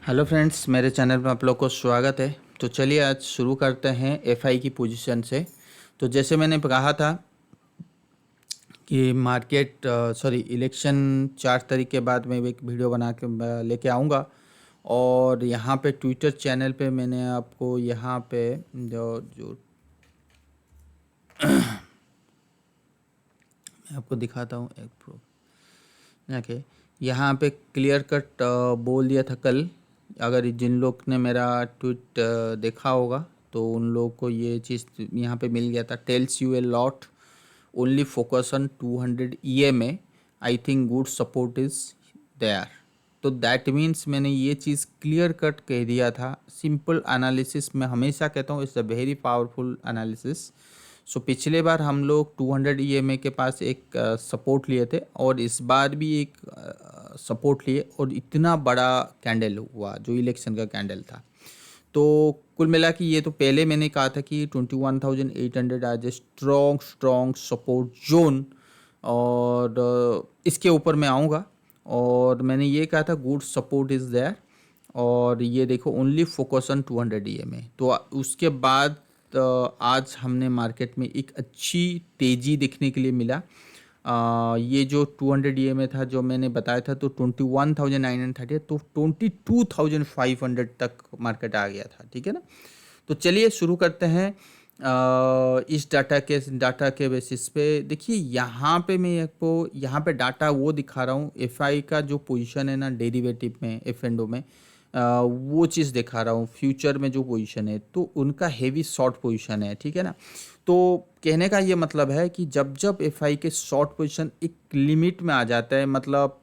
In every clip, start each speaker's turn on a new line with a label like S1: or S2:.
S1: Hello friends, मेरे channel में आप लोग को स्वागत है। तो चलिए आज शुरू करते हैं एफआई की पोजीशन से। तो जैसे मैंने कहा था कि मार्केट इलेक्शन 4 तारीख के बाद मैं एक वीडियो बना के लेके आऊँगा। और यहाँ पे ट्विटर चैनल पे मैंने आपको यहाँ पे जो जो मैं आपको दिखाता हूँ एक प्रो ओके। यहाँ पे क्लियर कट बोल दिया था कल। अगर जिन लोग ने मेरा ट्वीट देखा होगा तो उन लोगों को ये चीज़ यहाँ पे मिल गया था। Tells you a lot, only focus on 200 EMA, I think good support is there. तो दैट मीन्स मैंने ये चीज़ क्लियर कट कह दिया था। सिंपल एनालिसिस मैं हमेशा कहता हूँ, it's a very powerful analysis. So पिछले बार हम लोग 200 EMA के पास एक सपोर्ट लिए थे और इस बार भी एक सपोर्ट लिए और इतना बड़ा कैंडल हुआ जो इलेक्शन का कैंडल था। तो कुल मिला कि ये तो पहले मैंने कहा था कि 21,800 आज स्ट्रॉन्ग स्ट्रॉन्ग सपोर्ट जोन। और इसके ऊपर मैं आऊँगा। और मैंने ये कहा था गुड सपोर्ट इज़ देयर। और ये देखो ओनली फोकस ऑन 200 EMA। तो उसके बाद आज हमने मार्केट में एक अच्छी तेज़ी देखने के लिए मिला। ये जो 200 EMA था जो मैंने बताया था, तो 21,930, तो 22,500 तक मार्केट आ गया था। ठीक है ना। तो चलिए शुरू करते हैं। इस डाटा के बेसिस पे देखिए, यहाँ पे मैं आपको यहाँ पे डाटा वो दिखा रहा हूँ। एफआई का जो पोजीशन है ना डेरिवेटिव में, एफ एंड ओ में, वो चीज़ दिखा रहा हूँ। फ्यूचर में जो पोजीशन है तो उनका हेवी शॉर्ट पोजीशन है। ठीक है ना। तो कहने का ये मतलब है कि जब जब एफआई के शॉर्ट पोजीशन एक लिमिट में आ जाता है, मतलब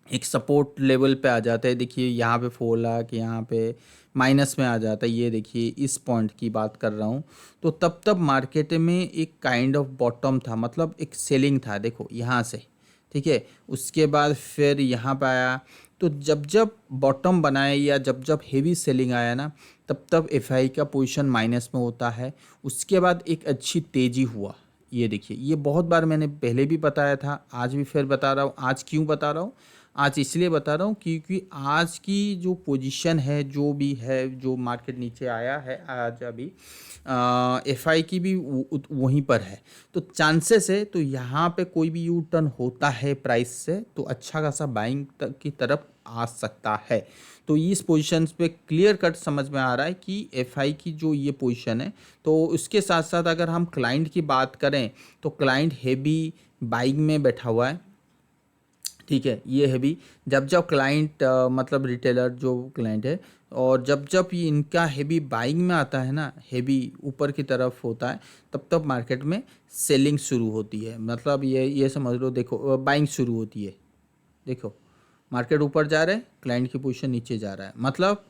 S1: एक सपोर्ट लेवल पे आ जाता है। देखिए यहाँ पे 4 लाख, यहाँ पे माइनस में आ जाता है। ये देखिए इस पॉइंट की बात कर रहा हूँ। तो तब मार्केट में एक काइंड ऑफ बॉटम था, मतलब एक सेलिंग था। देखो यहाँ से, ठीक है। उसके बाद फिर यहाँ पे आया। तो जब जब बॉटम बनाया या जब जब हेवी सेलिंग आया ना, तब एफआई का पोजीशन माइनस में होता है। उसके बाद एक अच्छी तेज़ी हुआ। ये देखिए, ये बहुत बार मैंने पहले भी बताया था, आज भी फिर बता रहा हूँ। आज क्यों बता रहा हूँ? आज इसलिए बता रहा हूँ क्योंकि आज की जो पोजीशन है, जो भी है, जो मार्केट नीचे आया है आज अभी, एफआई की भी वहीं पर है। तो चांसेस है, तो यहाँ पे कोई भी यू टर्न होता है प्राइस से तो अच्छा खासा बाइंग की तरफ आ सकता है। तो इस पोजीशन पे क्लियर कट समझ में आ रहा है कि एफआई की जो ये पोजीशन है। तो उसके साथ साथ अगर हम क्लाइंट की बात करें तो क्लाइंट हेवी बाइंग में बैठा हुआ है। ठीक है, ये है भी। जब जब क्लाइंट मतलब रिटेलर जो क्लाइंट है, और जब जब ये इनका हेवी बाइंग में आता है ना, हेवी ऊपर की तरफ होता है, तब मार्केट में सेलिंग शुरू होती है। मतलब ये समझ लो, देखो बाइंग शुरू होती है। देखो मार्केट ऊपर जा रहा है, क्लाइंट की पोजीशन नीचे जा रहा है, मतलब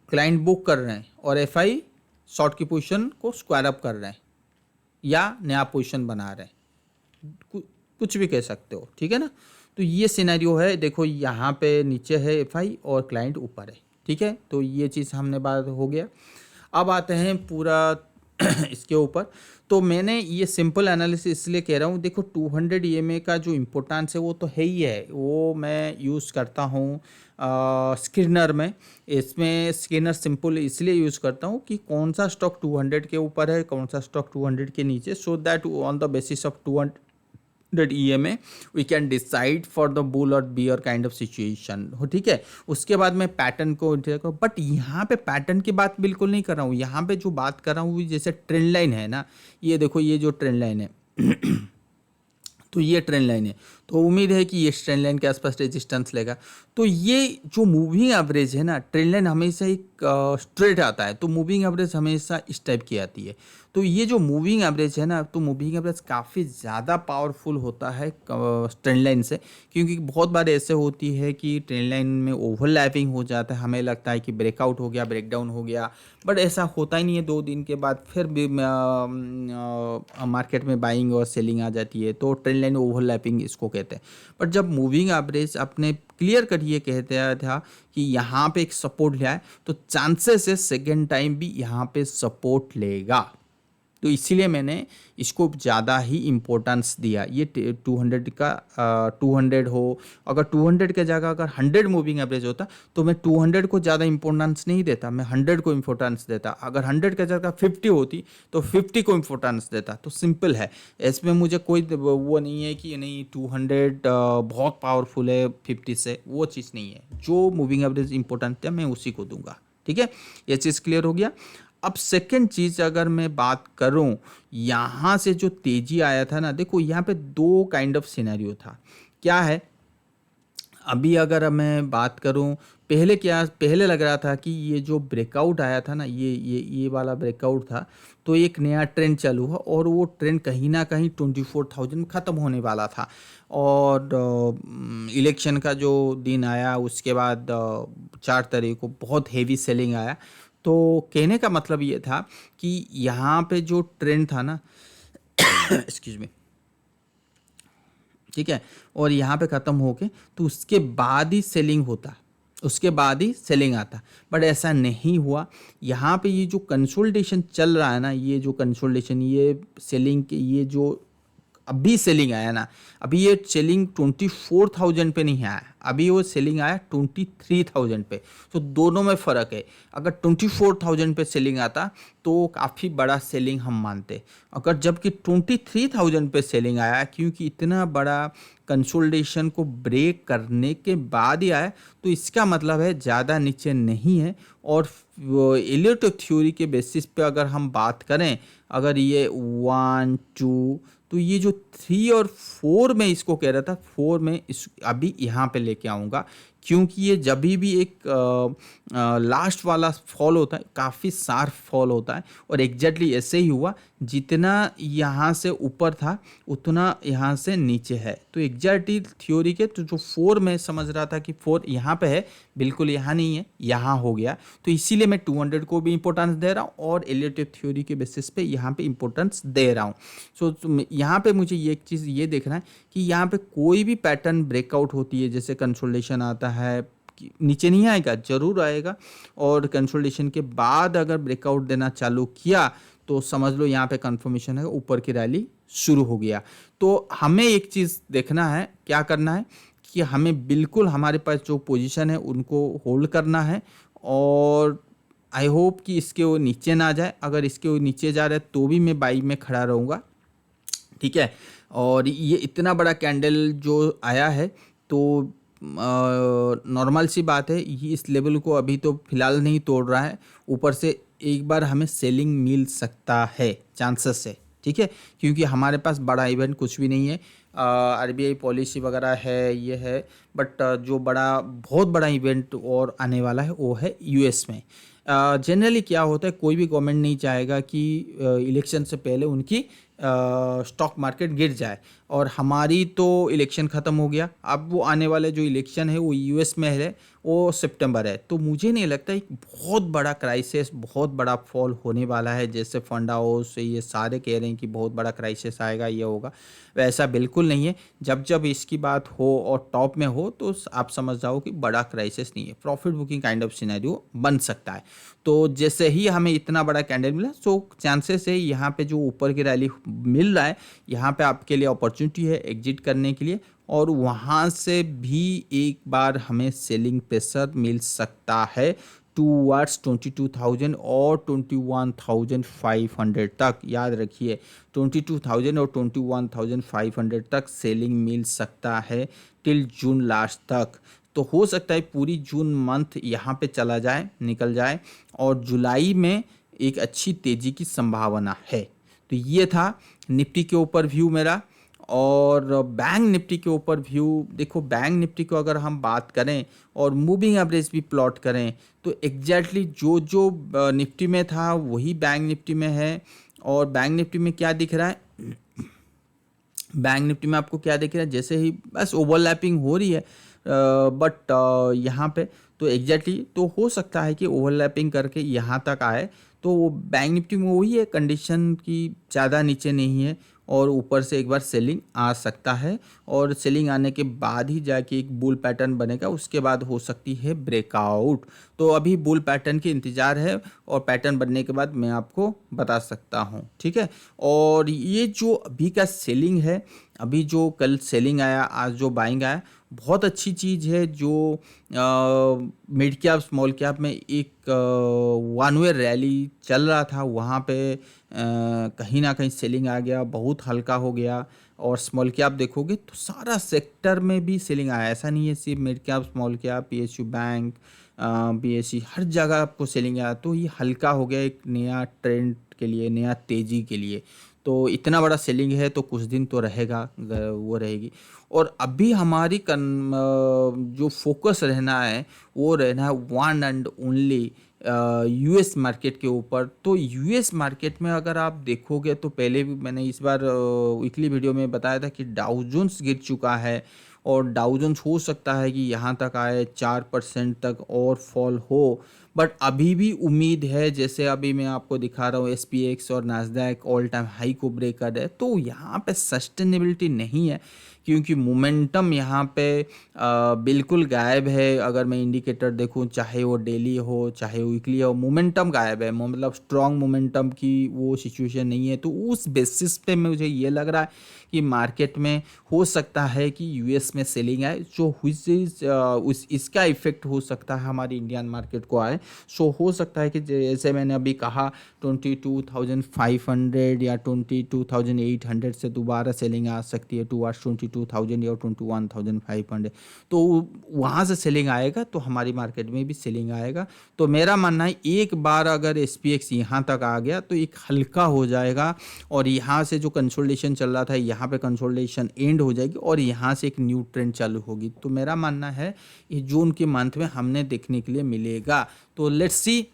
S1: क्लाइंट बुक कर रहे हैं और एफआई शॉर्ट की पोजीशन को स्क्वायर अप कर रहे हैं या नया पोजीशन बना रहे हैं। कुछ भी कह सकते हो। ठीक है ना। तो ये सिनेरियो है। देखो यहाँ पे नीचे है एफआई और क्लाइंट ऊपर है। ठीक है, तो ये चीज़ हमने बात हो गया। अब आते हैं पूरा इसके ऊपर। तो मैंने ये सिंपल एनालिसिस इसलिए कह रहा हूँ। देखो 200 EMA का जो इम्पोर्टेंस है वो तो है ही है, वो मैं यूज़ करता हूँ स्क्रीनर में। इसमें स्क्रीनर सिंपल इसलिए यूज़ करता हूँ कि कौन सा स्टॉक 200 के ऊपर है, कौन सा स्टॉक 200 के नीचे, so that on the basis of 200 EMA we can decide for the bull और बियर काइंड ऑफ सिचुएशन हो। ठीक है। उसके बाद मैं पैटर्न को, बट यहाँ पे पैटर्न की बात बिल्कुल नहीं कर रहा हूँ। यहाँ पे जो बात कर रहा हूँ जैसे ट्रेंड लाइन है ना, ये देखो ये जो ट्रेंड लाइन है तो ये ट्रेंड लाइन है। तो उम्मीद है कि ये ट्रेंड लाइन के आसपास रेजिस्टेंस लेगा। तो ये जो मूविंग एवरेज है ना, ट्रेंड लाइन हमेशा एक स्ट्रेट आता है, तो मूविंग एवरेज हमेशा इस टाइप की आती है। तो ये जो मूविंग एवरेज है ना, तो मूविंग एवरेज काफ़ी ज़्यादा पावरफुल होता है ट्रेंड लाइन से। क्योंकि बहुत बार ऐसे होती है कि ट्रेंड लाइन में ओवरलैपिंग हो जाता है, हमें लगता है कि ब्रेकआउट हो गया, ब्रेकडाउन हो गया, बट ऐसा होता ही नहीं है। 2 दिन के बाद फिर भी मार्केट में बाइंग और सेलिंग आ जाती है, तो ट्रेंड लाइन ओवरलैपिंग इसको कहते हैं। बट जब मूविंग एवरेज अपने क्लियर कट ये कहते था कि यहाँ पे एक सपोर्ट लिया है, तो चांसेस है सेकेंड टाइम भी यहाँ पे सपोर्ट लेगा। तो इसीलिए मैंने इसको ज़्यादा ही इम्पोर्टेंस दिया। ये 200 का 200 हो, अगर 200 के जगह अगर 100 मूविंग एवरेज होता तो मैं 200 को ज़्यादा इम्पोर्टेंस नहीं देता, मैं 100 को इम्पोर्टेंस देता। अगर 100 के जगह 50 होती तो 50 को इम्पोर्टेंस देता। तो सिंपल है, इसमें मुझे कोई वो नहीं है कि नहीं 200 बहुत पावरफुल है 50 से, वो चीज़ नहीं है। जो मूविंग एवरेज इंपॉर्टेंट है मैं उसी को दूंगा। ठीक है, ये चीज़ क्लियर हो गया। अब सेकंड चीज़ अगर मैं बात करूं, यहाँ से जो तेजी आया था ना, देखो यहाँ पे दो काइंड ऑफ सिनेरियो था। क्या है, अभी अगर मैं बात करूं, पहले लग रहा था कि ये जो ब्रेकआउट आया था ना, ये वाला ब्रेकआउट था, तो एक नया ट्रेंड चालू हुआ और वो ट्रेंड कहीं ना कहीं 24,000 में ख़त्म होने वाला था। और इलेक्शन का जो दिन आया उसके बाद 4 तारीख को बहुत हेवी सेलिंग आया। तो कहने का मतलब ये था कि यहाँ पे जो ट्रेंड था ना एक्सक्यूज मी, ठीक है, और यहाँ पे ख़त्म होके तो उसके बाद ही सेलिंग होता, उसके बाद ही सेलिंग आता, बट ऐसा नहीं हुआ। यहाँ पे ये जो कंसोलिडेशन चल रहा है ना, ये जो कंसोलिडेशन, ये सेलिंग के, ये जो अभी सेलिंग आया ना, अभी ये सेलिंग 24,000 पे नहीं आया, अभी वो सेलिंग आया 23,000 पे। तो दोनों में फ़र्क है। अगर 24,000 पे सेलिंग आता तो काफ़ी बड़ा सेलिंग हम मानते, अगर जबकि 23,000 पे सेलिंग आया, क्योंकि इतना बड़ा कंसोलिडेशन को ब्रेक करने के बाद ही आया, तो इसका मतलब है ज़्यादा नीचे नहीं है। और एलियट थ्योरी के बेसिस पे अगर हम बात करें, अगर ये 1 2, तो ये जो 3 और 4 में इसको कह रहा था, 4 में इस अभी यहाँ पे लेके आऊँगा, क्योंकि ये जब भी एक लास्ट वाला फॉल होता है काफ़ी शार्प फॉल होता है, और एग्जैक्टली ऐसे ही हुआ, जितना यहाँ से ऊपर था उतना यहाँ से नीचे है। तो एग्जैक्टली थ्योरी के तो जो 4 में समझ रहा था कि 4 यहाँ पे है, बिल्कुल यहाँ नहीं है, यहाँ हो गया। तो इसीलिए मैं 200 को भी इंपॉर्टेंस दे रहा हूँ और एलियट थ्योरी के बेसिस पे यहाँ पे इंपॉर्टेंस दे रहा हूँ। सो यहाँ पे मुझे ये एक चीज़ ये देखना है कि यहाँ पे कोई भी पैटर्न ब्रेकआउट होती है, जैसे कंसोलिडेशन आता है, नीचे नहीं आएगा, जरूर आएगा, और कंसोलिडेशन के बाद अगर ब्रेकआउट देना चालू किया तो समझ लो यहाँ पे कंफर्मेशन है, ऊपर की रैली शुरू हो गया। तो हमें एक चीज़ देखना है, क्या करना है कि हमें बिल्कुल हमारे पास जो पोजीशन है उनको होल्ड करना है, और आई होप कि इसके वो नीचे ना जाए। अगर इसके वो नीचे जा रहा है तो भी मैं बाई में खड़ा रहूँगा। ठीक है, और ये इतना बड़ा कैंडल जो आया है, तो नॉर्मल सी बात है, ये इस लेवल को अभी तो फिलहाल नहीं तोड़ रहा है, ऊपर से एक बार हमें सेलिंग मिल सकता है, चांसेस है। ठीक है, क्योंकि हमारे पास बड़ा इवेंट कुछ भी नहीं है, आरबीआई पॉलिसी वगैरह है, ये है, बट जो बहुत बड़ा इवेंट और आने वाला है वो है यूएस में। जनरली क्या होता है, कोई भी गवर्नमेंट नहीं चाहेगा कि इलेक्शन से पहले उनकी स्टॉक मार्केट गिर जाए, और हमारी तो इलेक्शन ख़त्म हो गया, अब वो आने वाले जो इलेक्शन है वो यूएस में है, वो सितंबर है। तो मुझे नहीं लगता एक बहुत बड़ा क्राइसिस, बहुत बड़ा फॉल होने वाला है, जैसे फंड हाउस ये सारे कह रहे हैं कि बहुत बड़ा क्राइसिस आएगा, ये होगा, वैसा बिल्कुल नहीं है। जब जब इसकी बात हो और टॉप में हो तो आप समझ जाओ कि बड़ा क्राइसिस नहीं है, profit booking kind of scenario बन सकता है। तो जैसे ही हमें इतना बड़ा कैंडल मिला, सो चांसेस है यहाँ पे जो ऊपर की रैली मिल रहा है, यहाँ पे आपके लिए अपॉर्चुनिटी है एग्जिट करने के लिए, और वहाँ से भी एक बार हमें सेलिंग प्रेशर मिल सकता है टूवर्ड्स 22,000 और 21,500 तक। याद रखिए 22,000 और 21,500 तक सेलिंग मिल सकता है टिल जून लास्ट तक। तो हो सकता है पूरी जून मंथ यहाँ पे चला जाए, निकल जाए, और जुलाई में एक अच्छी तेज़ी की संभावना है। तो ये था निफ्टी के ऊपर व्यू मेरा। और बैंक निफ्टी के ऊपर व्यू, देखो बैंक निफ्टी को अगर हम बात करें और मूविंग एवरेज भी प्लॉट करें, तो एग्जैक्टली जो जो निफ्टी में था वही बैंक निफ्टी में है। और बैंक निफ्टी में क्या दिख रहा है, बैंक निफ्टी में आपको क्या दिख रहा है, जैसे ही बस ओवरलैपिंग हो रही है, बट यहाँ पे तो एग्जैक्टली तो हो सकता है कि ओवरलैपिंग करके यहाँ तक आए। तो वो बैंक निफ्टी में वही है कंडीशन की, ज़्यादा नीचे नहीं है और ऊपर से एक बार सेलिंग आ सकता है और सेलिंग आने के बाद ही जाके एक बुल पैटर्न बनेगा, उसके बाद हो सकती है ब्रेकआउट। तो अभी बुल पैटर्न की इंतज़ार है और पैटर्न बनने के बाद मैं आपको बता सकता हूँ, ठीक है। और ये जो अभी का सेलिंग है, अभी जो कल सेलिंग आया, आज जो बाइंग आया, बहुत अच्छी चीज़ है। जो मिड कैप स्मॉल कैप में एक वन वे रैली चल रहा था, वहाँ पे कहीं ना कहीं सेलिंग आ गया, बहुत हल्का हो गया। और स्मॉल कैप देखोगे तो सारा सेक्टर में भी सेलिंग आया, ऐसा नहीं है सिर्फ mid cap small cap, PSU bank, BSC, हर जगह आपको सेलिंग आया। तो ये हल्का हो गया एक नया ट्रेंड के लिए, नया तेज़ी के लिए। तो इतना बड़ा सेलिंग है तो कुछ दिन तो रहेगा, वो रहेगी। और अभी हमारी जो फोकस रहना है वो रहना है one and only US market के ऊपर। तो यूएस मार्केट में अगर आप देखोगे तो पहले भी मैंने इस बार वीकली वीडियो में बताया था कि डाउ जोन्स गिर चुका है और डाउ जोन्स हो सकता है कि यहाँ तक आए, 4% तक और फॉल हो। बट अभी भी उम्मीद है, जैसे अभी मैं आपको दिखा रहा हूँ एसपीएक्स और नास्डैक ऑल टाइम हाई को ब्रेक कर रहे हैं, तो यहाँ पे सस्टेनेबिलिटी नहीं है क्योंकि मोमेंटम यहाँ पे बिल्कुल गायब है। अगर मैं इंडिकेटर देखूँ, चाहे वो डेली हो चाहे वीकली हो, मोमेंटम गायब है, मतलब स्ट्रॉन्ग मोमेंटम की वो सिचुएशन नहीं है। तो उस बेसिस पे मुझे ये लग रहा है कि मार्केट में हो सकता है कि यूएस में सेलिंग आए, जो उस इसका इफेक्ट हो सकता है हमारी इंडियन मार्केट को आए। सो हो सकता है कि जैसे मैंने अभी कहा 22,500 या 22,800 से दोबारा सेलिंग आ सकती है टुवर्ड्स 22,000 या 21,500। तो वहाँ से सेलिंग आएगा तो हमारी मार्केट में भी सेलिंग आएगा। तो मेरा मानना है एक बार अगर एसपीएक्स यहाँ तक आ गया तो एक हल्का हो जाएगा और यहाँ से जो कंसोलिडेशन चल रहा था, यहाँ पे कंसोलिडेशन एंड हो जाएगी और यहाँ से एक न्यू ट्रेंड चालू होगी। तो मेरा मानना है ये जून के मंथ में हमने देखने के लिए मिलेगा। तो लेट्स सी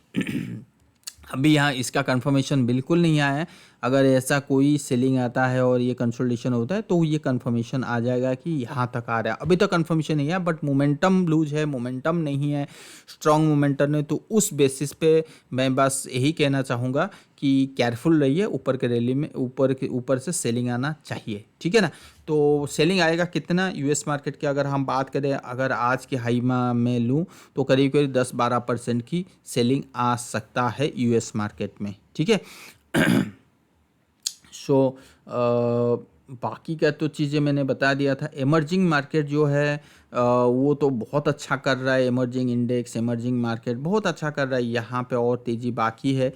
S1: अभी यहाँ इसका कंफर्मेशन बिल्कुल नहीं आया है। अगर ऐसा कोई सेलिंग आता है और ये कंसोलिडेशन होता है तो ये कंफर्मेशन आ जाएगा कि यहाँ तक आ रहा है। अभी तक कंफर्मेशन नहीं है बट मोमेंटम लूज है, मोमेंटम नहीं है, स्ट्रॉन्ग मोमेंटम है। तो उस बेसिस पे मैं बस यही कहना चाहूँगा कि केयरफुल रहिए, ऊपर के रैली में ऊपर से सेलिंग आना चाहिए, ठीक है ना। तो सेलिंग आएगा कितना यूएस मार्केट की अगर हम बात करें, अगर आज की हाई में लूँ तो करीब करीब 10-12% की सेलिंग आ सकता है यूएस मार्केट में, ठीक है। सो बाकी का तो चीज़ें मैंने बता दिया था। इमर्जिंग मार्केट जो है वो तो बहुत अच्छा कर रहा है। इमर्जिंग इंडेक्स, इमर्जिंग मार्केट बहुत अच्छा कर रहा है, यहाँ पे और तेज़ी बाकी है।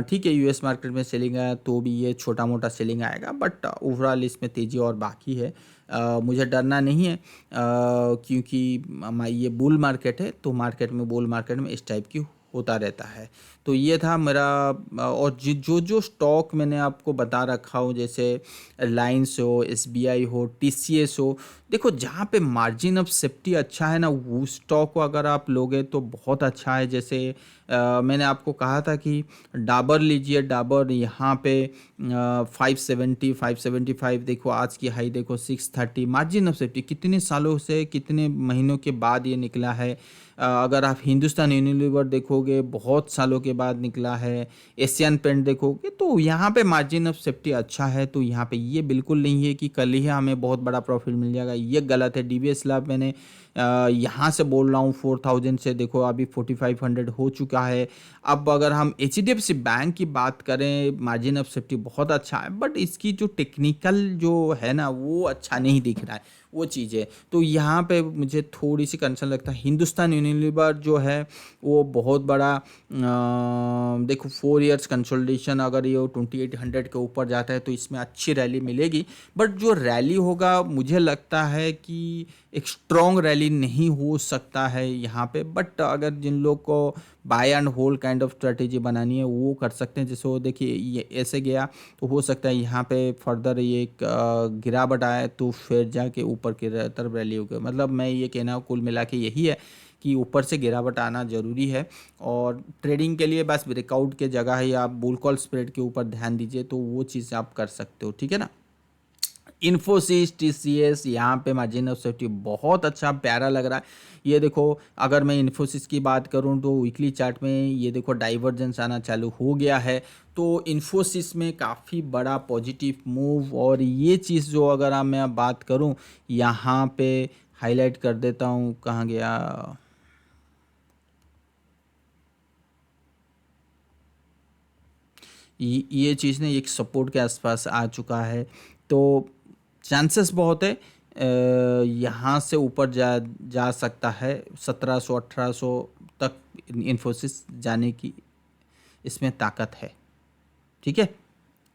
S1: ठीक है, यूएस मार्केट में सेलिंग आया तो भी ये छोटा मोटा सेलिंग आएगा बट ओवरऑल इसमें तेज़ी और बाकी है। मुझे डरना नहीं है क्योंकि ये बुल मार्केट है, तो मार्केट में, बुल मार्केट में इस टाइप की होता रहता है। तो ये था मेरा। और जो स्टॉक मैंने आपको बता रखा हो, जैसे रिलायंस हो, एसबीआई हो, टीसीएस हो, देखो जहाँ पे मार्जिन ऑफ सेफ्टी अच्छा है ना, वो स्टॉक को अगर आप लोगे तो बहुत अच्छा है। जैसे मैंने आपको कहा था कि डाबर लीजिए, डाबर यहाँ पे 570, 575, देखो आज की हाई देखो 630। मार्जिन ऑफ सेफ्टी कितने सालों से, कितने महीनों के बाद ये निकला है। अगर आप हिंदुस्तान यूनिलीवर देखोगे बहुत सालों के बाद निकला है। एशियन पेंट देखोगे तो यहाँ पे मार्जिन ऑफ सेफ्टी अच्छा है। तो यहाँ पे ये बिल्कुल नहीं है कि कल ही हमें बहुत बड़ा प्रॉफिट मिल जाएगा, ये गलत है। डीबीएस लैब मैंने यहाँ से बोल रहा हूँ 4000 से, देखो अभी 4500 हो चुका है। अब अगर हम एचडीएफसी बैंक की बात करें, मार्जिन ऑफ सेफ्टी बहुत अच्छा है बट इसकी जो टेक्निकल जो है ना वो अच्छा नहीं दिख रहा है, वो चीज़ें। तो यहाँ पे मुझे थोड़ी सी कंसर्न लगता है। हिंदुस्तान यूनिलीवर जो है वो बहुत बड़ा देखो 4 इयर्स कंसोलिडेशन, अगर ये 2800 के ऊपर जाता है तो इसमें अच्छी रैली मिलेगी। बट जो रैली होगा मुझे लगता है कि एक स्ट्रॉन्ग रैली नहीं हो सकता है यहाँ पे। बट अगर जिन लोग को buy and hold kind of strategy बनानी है वो कर सकते हैं। जैसे वो देखिए ये ऐसे गया तो हो सकता है यहाँ पे फर्दर ये एक गिरावट आए तो फिर जाके ऊपर की तरफ रैली होगी। मतलब मैं ये कहना कुल मिला के यही है कि ऊपर से गिरावट आना ज़रूरी है। और ट्रेडिंग के लिए बस ब्रेकआउट के जगह ही आप बुल कॉल स्प्रेड के ऊपर ध्यान दीजिए, तो वो चीज़ आप कर सकते हो, ठीक है ना। इन्फोसिस, टीसीएस, यहाँ पे मार्जिन ऑफ सेफ्टी बहुत अच्छा प्यारा लग रहा है। ये देखो, अगर मैं इन्फोसिस की बात करूँ तो वीकली चार्ट में ये देखो डाइवर्जेंस आना चालू हो गया है। तो इन्फोसिस में काफ़ी बड़ा पॉजिटिव मूव, और ये चीज़ जो अगर मैं बात करूँ यहाँ पे हाईलाइट कर देता हूँ, कहाँ गया, ये चीज़ ने एक सपोर्ट के आसपास आ चुका है। तो चांसेस बहुत है यहाँ से ऊपर जा सकता है, 1700-1800 तक इन्फोसिस जाने की इसमें ताकत है। ठीक है,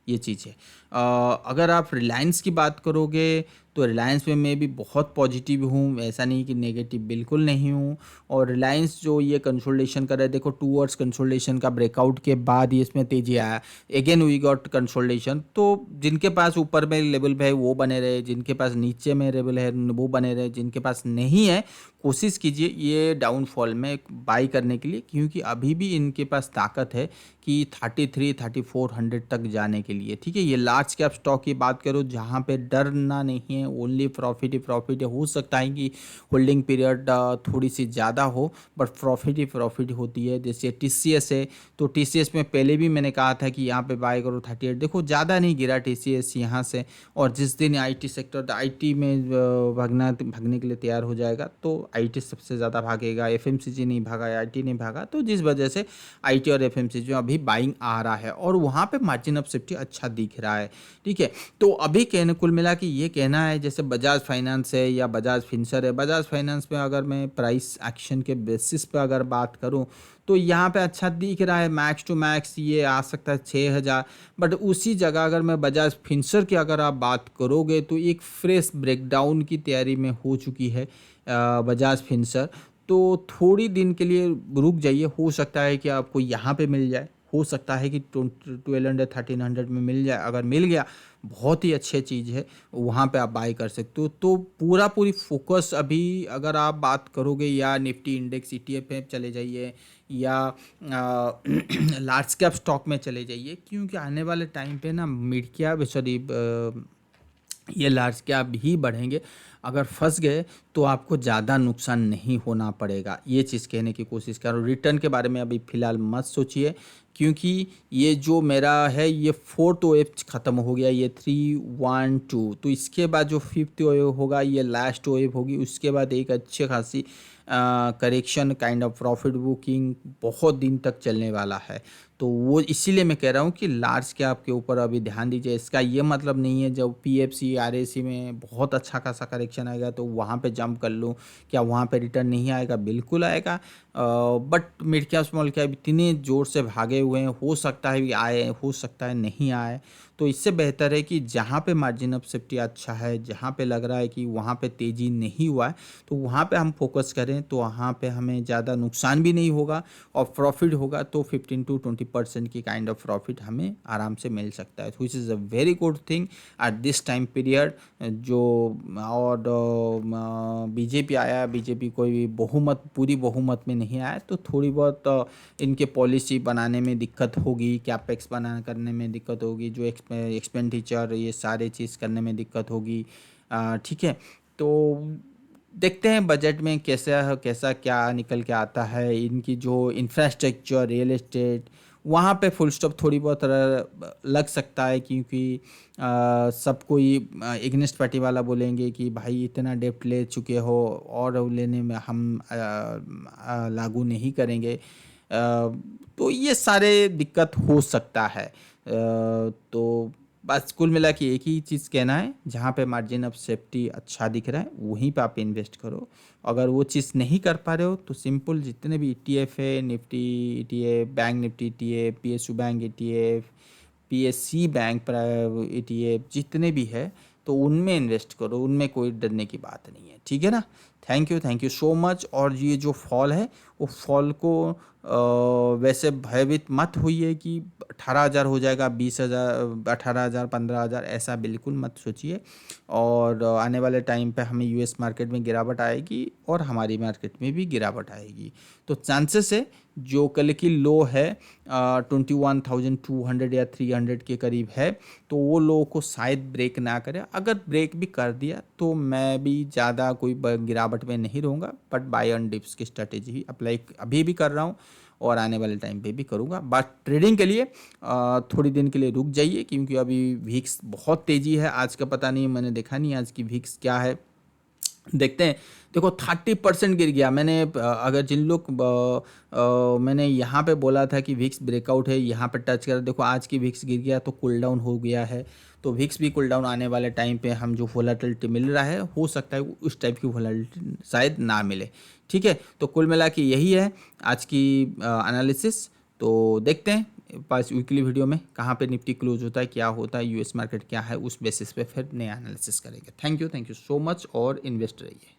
S1: ये चीज़ है। अगर आप रिलायंस की बात करोगे तो रिलायंस में मैं भी बहुत पॉजिटिव हूँ, ऐसा नहीं कि नेगेटिव बिल्कुल नहीं हूँ। और रिलायंस जो ये कंसोलिडेशन कर रहा है, देखो टूवर्ड्स कंसोलिडेशन का ब्रेकआउट के बाद ही इसमें तेजी आया, अगेन वी गॉट कंसोलिडेशन। तो जिनके पास ऊपर में लेवल है वो बने रहे, जिनके पास नीचे में लेवल है वो बने रहे, जिनके पास नहीं है कोशिश कीजिए ये डाउनफॉल में बाई करने के लिए, क्योंकि अभी भी इनके पास ताकत है कि 33-3400 तक जाने के लिए। ठीक है, ये लार्ज कैप स्टॉक की बात करो जहाँ पे डरना नहीं है, ओनली प्रॉफिट ही प्रॉफिट है। हो सकता है कि होल्डिंग पीरियड थोड़ी सी ज़्यादा हो, बट प्रॉफिट ही प्रॉफिट होती है। जैसे टीसीएस है, तो टीसीएस में पहले भी मैंने कहा था कि यहाँ पे बाय करो 38, देखो ज़्यादा नहीं गिरा टीसीएस यहाँ से। और जिस दिन आईटी सेक्टर, आईटी में भागने के लिए तैयार हो जाएगा तो आईटी सबसे ज़्यादा भागेगा, एफएमसीजी नहीं भागा, आईटी नहीं भागा, तो जिस वजह से आईटी और एफएमसीजी में अभी बाइंग आ रहा है और वहाँ पे मार्जिन ऑफ सेफ्टी अच्छा दिख रहा है। ठीक है, तो अभी कहने कुल मिला कि ये कहना है जैसे बजाज फाइनेंस है या बजाज फिंसर है, बजाज फाइनेंस में अगर मैं प्राइस एक्शन के बेसिस पे अगर बात करूँ तो यहाँ पे अच्छा दिख रहा है, मैक्स टू मैक्स ये आ सकता है 6000। बट उसी जगह अगर मैं बजाज फिंसर की अगर आप बात करोगे तो एक फ्रेश ब्रेकडाउन की तैयारी में हो चुकी है बजाज फिंसर। तो थोड़ी दिन के लिए रुक जाइए, हो सकता है कि आपको यहाँ पे मिल जाए, हो सकता है कि 1200-1300 में मिल जाए। अगर मिल गया बहुत ही अच्छी चीज़ है, वहाँ पे आप बाय कर सकते हो। तो पूरी फोकस अभी अगर आप बात करोगे या निफ्टी इंडेक्स ईटीएफ में चले जाइए या लार्ज कैप स्टॉक में चले जाइए, क्योंकि आने वाले टाइम पे ना मिड कैप, सॉरी, ये लार्ज कैप ही बढ़ेंगे। अगर फंस गए तो आपको ज़्यादा नुकसान नहीं होना पड़ेगा, ये चीज़ कहने की कोशिश करो। रिटर्न के बारे में अभी फ़िलहाल मत सोचिए, क्योंकि ये जो मेरा है ये 4th वेव ख़त्म हो गया, ये 3-1-2, तो इसके बाद जो 5th वेव होगा ये लास्ट वेव होगी। उसके बाद एक अच्छी खासी correction kind of profit booking बहुत दिन तक चलने वाला है। तो वो इसीलिए मैं कह रहा हूँ कि लार्ज कैप के ऊपर अभी ध्यान दीजिए। इसका ये मतलब नहीं है जब पीएफसी आरएसी में बहुत अच्छा खासा करेक्शन आएगा तो वहाँ पे जंप कर लूँ, क्या वहाँ पे रिटर्न नहीं आएगा? बिल्कुल आएगा। But mid cap small cap इतने ज़ोर से भागे हुए हैं, हो सकता है आए, हो सकता है नहीं आए। तो इससे बेहतर है कि जहाँ पे मार्जिन ऑफ सेफ्टी अच्छा है, जहाँ पे लग रहा है कि वहाँ पे तेज़ी नहीं हुआ है, तो वहाँ पे हम फोकस करें तो वहाँ पे हमें ज़्यादा नुकसान भी नहीं होगा और प्रॉफिट होगा तो 15-20% की काइंड ऑफ प्रॉफिट हमें आराम से मिल सकता है, which is a very good thing at this time period. जो और बीजेपी आया, बीजेपी कोई भी बहुमत, पूरी बहुमत में नहीं आया, तो थोड़ी बहुत इनके पॉलिसी बनाने में दिक्कत होगी, कैपेक्स बना करने में दिक्कत होगी, जो एक्सपेंडिचर ये सारे चीज़ करने में दिक्कत होगी। ठीक है, तो देखते हैं बजट में कैसा कैसा क्या निकल के आता है। इनकी जो इंफ्रास्ट्रक्चर, रियल एस्टेट, वहाँ पे फुल स्टॉप थोड़ी बहुत लग सकता है, क्योंकि सब कोई इग्नेस्ट पार्टी वाला बोलेंगे कि भाई इतना डेप्ट ले चुके हो और लेने में हम लागू नहीं करेंगे। तो ये सारे दिक्कत हो सकता है। तो बस कुल मिला के एक ही चीज़ कहना है, जहाँ पे मार्जिन ऑफ सेफ्टी अच्छा दिख रहा है वहीं पे आप इन्वेस्ट करो। अगर वो चीज़ नहीं कर पा रहे हो तो सिंपल जितने भी ईटीएफ है, Nifty ETF, bank Nifty ETF, PSU bank ETF, PSC bank ETF, जितने भी है तो उनमें इन्वेस्ट करो, उनमें कोई डरने की बात नहीं है। ठीक है ना? Thank you so much. और ये जो फॉल है वो फॉल को वैसे भयभीत मत होइए कि 18,000 हो जाएगा, 20,000, 18,000, 15,000, ऐसा बिल्कुल मत सोचिए। और आने वाले टाइम पे हमें यूएस मार्केट में गिरावट आएगी और हमारी मार्केट में भी गिरावट आएगी। तो चांसेस है जो कल की लो है 21,200 या 300 के करीब है, तो वो लो को शायद ब्रेक ना करे। अगर ब्रेक भी कर दिया तो मैं भी ज़्यादा कोई गिरावट में नहीं रहूँगा, बट बाय ऑन डिप्स की स्ट्रेटेजी ही अप्लाई अभी भी कर रहा हूँ और आने वाले टाइम पे भी करूँगा। बट ट्रेडिंग के लिए थोड़ी दिन के लिए रुक जाइए, क्योंकि अभी विक्स बहुत तेज़ी है। आज का पता नहीं, मैंने देखा नहीं आज की विक्स क्या है, देखते हैं। देखो 30% गिर गया। मैंने अगर जिन लोग मैंने यहाँ पे बोला था कि विक्स ब्रेकआउट है, यहाँ पे टच कर, देखो आज की विक्स गिर गया तो कूल डाउन हो गया है। तो विक्स भी कूल डाउन आने वाले टाइम पे हम जो वोलेटिलिटी मिल रहा है, हो सकता है उस टाइप की वोलेटिलिटी शायद ना मिले। ठीक है, तो कुल मिला के यही है आज की एनालिसिस। तो देखते हैं पास वीकली वीडियो में कहाँ पे निफ्टी क्लोज होता है, क्या होता है, यूएस मार्केट क्या है, उस बेसिस पे फिर नया एनालिसिस करेंगे। थैंक यू सो मच और इन्वेस्ट रहिए।